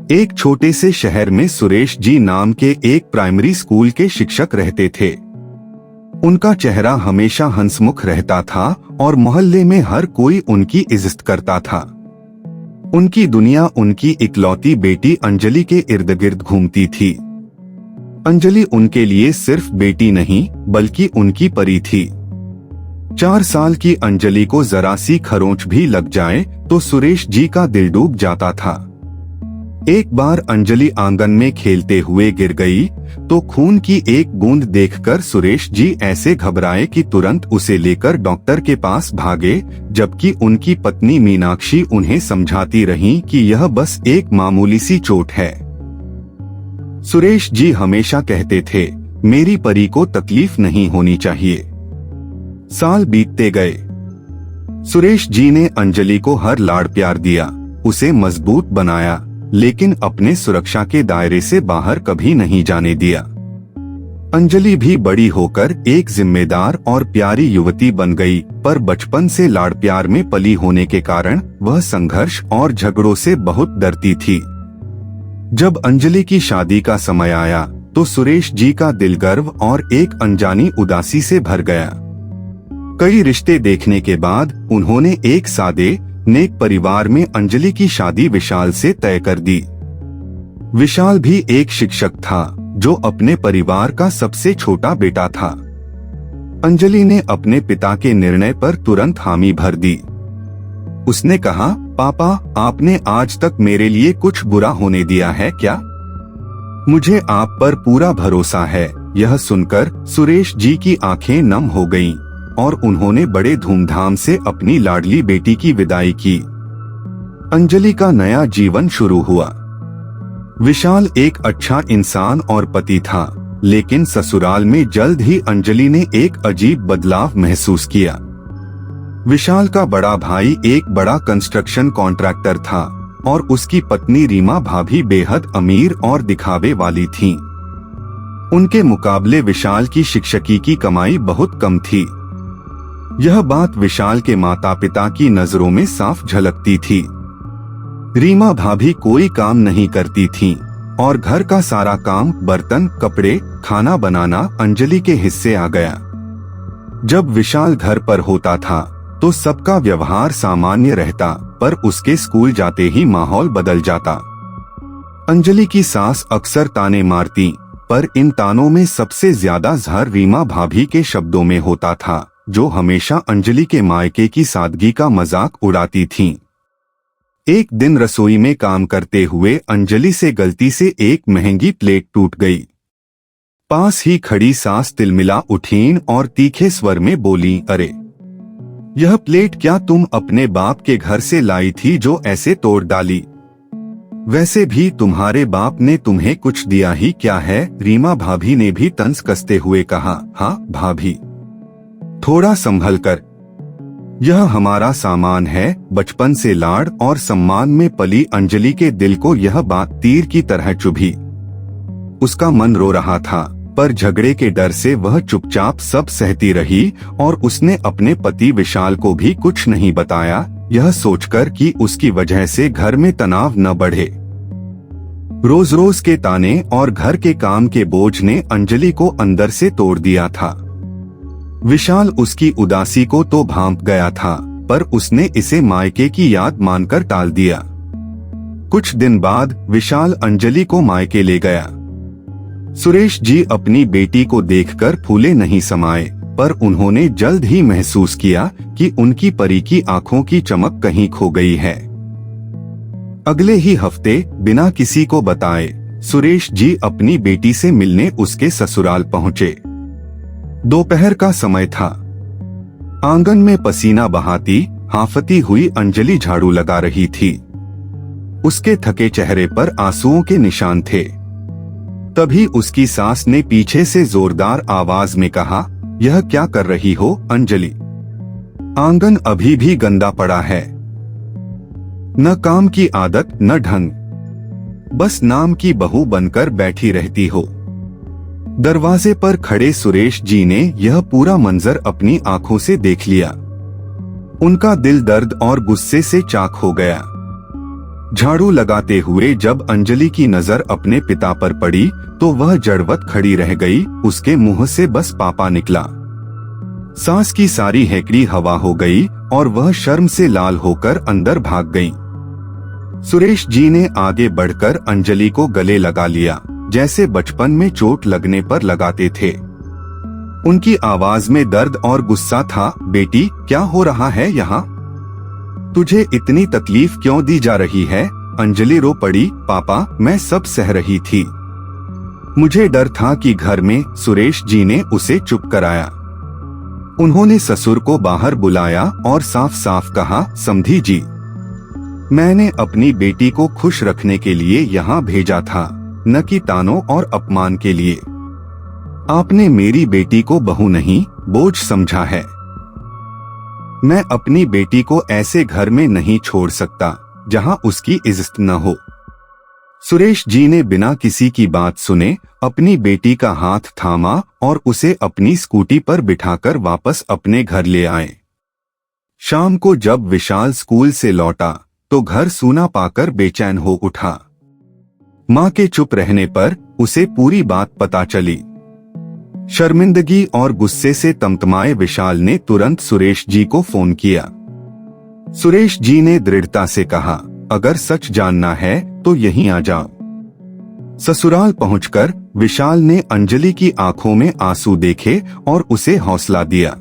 एक छोटे से शहर में सुरेश जी नाम के एक प्राइमरी स्कूल के शिक्षक रहते थे। उनका चेहरा हमेशा हंसमुख रहता था और मोहल्ले में हर कोई उनकी इज्जत करता था। उनकी दुनिया उनकी इकलौती बेटी अंजलि के इर्द गिर्द घूमती थी। अंजलि उनके लिए सिर्फ बेटी नहीं बल्कि उनकी परी थी। 4 साल की अंजलि को जरा सी खरोंच भी लग जाए तो सुरेश जी का दिल डूब जाता था। एक बार अंजलि आंगन में खेलते हुए गिर गई तो खून की एक बूंद देखकर सुरेश जी ऐसे घबराए कि तुरंत उसे लेकर डॉक्टर के पास भागे, जबकि उनकी पत्नी मीनाक्षी उन्हें समझाती रहीं कि यह बस एक मामूली सी चोट है। सुरेश जी हमेशा कहते थे, मेरी परी को तकलीफ नहीं होनी चाहिए। साल बीतते गए। सुरेश जी ने अंजलि को हर लाड़ प्यार दिया, उसे मजबूत बनाया, लेकिन अपने सुरक्षा के दायरे से बाहर कभी नहीं जाने दिया। अंजलि भी बड़ी होकर एक जिम्मेदार और प्यारी युवती बन गई, पर बचपन से लाड़ प्यार में पली होने के कारण वह संघर्ष और झगड़ों से बहुत डरती थी। जब अंजलि की शादी का समय आया तो सुरेश जी का दिल गर्व और एक अनजानी उदासी से भर गया। कई रिश्ते देखने के बाद उन्होंने एक सादे नेक परिवार में अंजलि की शादी विशाल से तय कर दी। विशाल भी एक शिक्षक था जो अपने परिवार का सबसे छोटा बेटा था। अंजलि ने अपने पिता के निर्णय पर तुरंत हामी भर दी। उसने कहा, पापा, आपने आज तक मेरे लिए कुछ बुरा होने दिया है क्या? मुझे आप पर पूरा भरोसा है। यह सुनकर सुरेश जी की आंखें नम हो गईं और उन्होंने बड़े धूमधाम से अपनी लाडली बेटी की विदाई की। अंजलि का नया जीवन शुरू हुआ। विशाल एक अच्छा इंसान और पति था, लेकिन ससुराल में जल्द ही अंजलि ने एक अजीब बदलाव महसूस किया। विशाल का बड़ा भाई एक बड़ा कंस्ट्रक्शन कॉन्ट्रैक्टर था और उसकी पत्नी रीमा भाभी बेहद अमीर और दिखावे वाली थीं। उनके मुकाबले विशाल की शिक्षकी की कमाई बहुत कम थी। यह बात विशाल के माता पिता की नजरों में साफ झलकती थी। रीमा भाभी कोई काम नहीं करती थीं और घर का सारा काम, बर्तन, कपड़े, खाना बनाना अंजलि के हिस्से आ गया। जब विशाल घर पर होता था तो सबका व्यवहार सामान्य रहता, पर उसके स्कूल जाते ही माहौल बदल जाता। अंजलि की सास अक्सर ताने मारती, पर इन तानों में सबसे ज्यादा जहर रीमा भाभी के शब्दों में होता था, जो हमेशा अंजलि के मायके की सादगी का मजाक उड़ाती थीं। एक दिन रसोई में काम करते हुए अंजलि से गलती से एक महंगी प्लेट टूट गई। पास ही खड़ी सास तिलमिला उठीं और तीखे स्वर में बोली, अरे, यह प्लेट क्या तुम अपने बाप के घर से लाई थी जो ऐसे तोड़ डाली? वैसे भी तुम्हारे बाप ने तुम्हें कुछ दिया ही क्या है? रीमा भाभी ने भी तंज कसते हुए कहा, हाँ भाभी, थोड़ा संभल कर। यह हमारा सामान है। बचपन से लाड़ और सम्मान में पली अंजलि के दिल को यह बात तीर की तरह चुभी। उसका मन रो रहा था, पर झगड़े के डर से वह चुपचाप सब सहती रही और उसने अपने पति विशाल को भी कुछ नहीं बताया, यह सोचकर कि उसकी वजह से घर में तनाव न बढ़े। रोज रोज के ताने और घर के काम के बोझ ने अंजलि को अंदर से तोड़ दिया था। विशाल उसकी उदासी को तो भांप गया था, पर उसने इसे मायके की याद मानकर टाल दिया। कुछ दिन बाद विशाल अंजलि को मायके ले गया। सुरेश जी अपनी बेटी को देखकर फूले नहीं समाये, पर उन्होंने जल्द ही महसूस किया कि उनकी परी की आंखों की चमक कहीं खो गई है। अगले ही हफ्ते बिना किसी को बताए सुरेश जी अपनी बेटी से मिलने उसके ससुराल पहुंचे। दोपहर का समय था। आंगन में पसीना बहाती, हांफती हुई अंजलि झाड़ू लगा रही थी। उसके थके चेहरे पर आंसुओं के निशान थे। तभी उसकी सास ने पीछे से जोरदार आवाज में कहा, यह क्या कर रही हो अंजलि? आंगन अभी भी गंदा पड़ा है। न काम की आदत न ढंग, बस नाम की बहू बनकर बैठी रहती हो। दरवाजे पर खड़े सुरेश जी ने यह पूरा मंजर अपनी आंखों से देख लिया। उनका दिल दर्द और गुस्से से चाक हो गया। झाड़ू लगाते हुए जब अंजलि की नजर अपने पिता पर पड़ी तो वह जड़वत खड़ी रह गई। उसके मुंह से बस पापा निकला। सांस की सारी हेकड़ी हवा हो गई और वह शर्म से लाल होकर अंदर भाग गई। सुरेश जी ने आगे बढ़कर अंजलि को गले लगा लिया, जैसे बचपन में चोट लगने पर लगाते थे। उनकी आवाज में दर्द और गुस्सा था। बेटी, क्या हो रहा है यहाँ? तुझे इतनी तकलीफ क्यों दी जा रही है? अंजलि रो पड़ी। पापा, मैं सब सह रही थी। मुझे डर था कि घर में। सुरेश जी ने उसे चुप कराया। उन्होंने ससुर को बाहर बुलाया और साफ साफ कहा, समधी जी, मैंने अपनी बेटी को खुश रखने के लिए यहाँ भेजा था, न कि तानों और अपमान के लिए। आपने मेरी बेटी को बहू नहीं, बोझ समझा है। मैं अपनी बेटी को ऐसे घर में नहीं छोड़ सकता जहां उसकी इज्जत न हो। सुरेश जी ने बिना किसी की बात सुने अपनी बेटी का हाथ थामा और उसे अपनी स्कूटी पर बिठाकर वापस अपने घर ले आए। शाम को जब विशाल स्कूल से लौटा तो घर सूना पाकर बेचैन हो उठा। मां के चुप रहने पर उसे पूरी बात पता चली। शर्मिंदगी और गुस्से से तमतमाए विशाल ने तुरंत सुरेश जी को फोन किया। सुरेश जी ने दृढ़ता से कहा, अगर सच जानना है तो यहीं आ जाओ। ससुराल पहुंचकर विशाल ने अंजलि की आंखों में आंसू देखे और उसे हौसला दिया।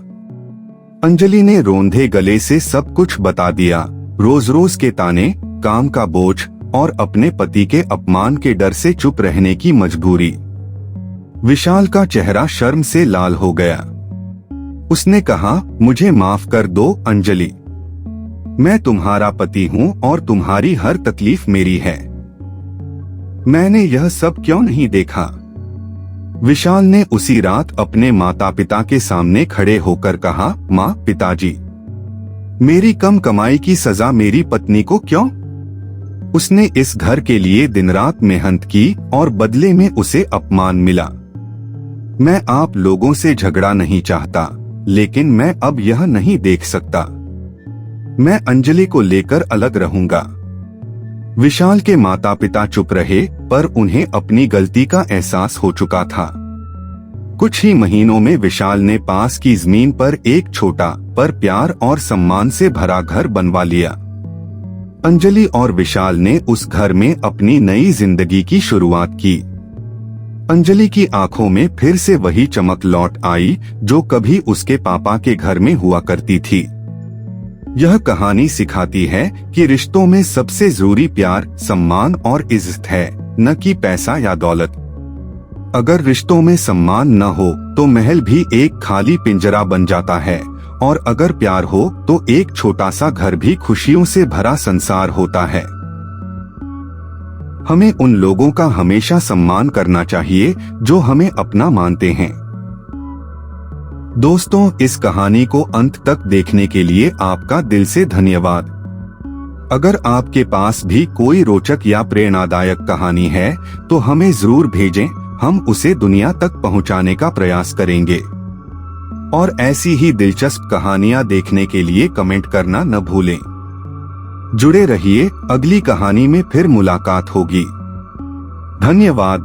अंजलि ने रोंधे गले से सब कुछ बता दिया। रोज रोज के ताने, काम का बोझ और अपने पति के अपमान के डर से चुप रहने की मजबूरी। विशाल का चेहरा शर्म से लाल हो गया। उसने कहा, मुझे माफ कर दो अंजलि, मैं तुम्हारा पति हूँ और तुम्हारी हर तकलीफ मेरी है। मैंने यह सब क्यों नहीं देखा? विशाल ने उसी रात अपने माता पिता के सामने खड़े होकर कहा, माँ, पिताजी, मेरी कम कमाई की सजा मेरी पत्नी को क्यों? उसने इस घर के लिए दिन रात मेहनत की और बदले में उसे अपमान मिला। मैं आप लोगों से झगड़ा नहीं चाहता, लेकिन मैं अब यह नहीं देख सकता। मैं अंजलि को लेकर अलग रहूंगा। विशाल के माता पिता चुप रहे, पर उन्हें अपनी गलती का एहसास हो चुका था। कुछ ही महीनों में विशाल ने पास की जमीन पर एक छोटा पर प्यार और सम्मान से भरा घर बनवा लिया। अंजलि और विशाल ने उस घर में अपनी नई जिंदगी की शुरुआत की। अंजलि की आंखों में फिर से वही चमक लौट आई जो कभी उसके पापा के घर में हुआ करती थी। यह कहानी सिखाती है कि रिश्तों में सबसे जरूरी प्यार, सम्मान और इज्जत है, न कि पैसा या दौलत। अगर रिश्तों में सम्मान न हो तो महल भी एक खाली पिंजरा बन जाता है, और अगर प्यार हो तो एक छोटा सा घर भी खुशियों से भरा संसार होता है। हमें उन लोगों का हमेशा सम्मान करना चाहिए जो हमें अपना मानते हैं। दोस्तों, इस कहानी को अंत तक देखने के लिए आपका दिल से धन्यवाद। अगर आपके पास भी कोई रोचक या प्रेरणादायक कहानी है तो हमें जरूर भेजें, हम उसे दुनिया तक पहुंचाने का प्रयास करेंगे। और ऐसी ही दिलचस्प कहानियां देखने के लिए कमेंट करना न भूलें। जुड़े रहिए, अगली कहानी में फिर मुलाकात होगी। धन्यवाद।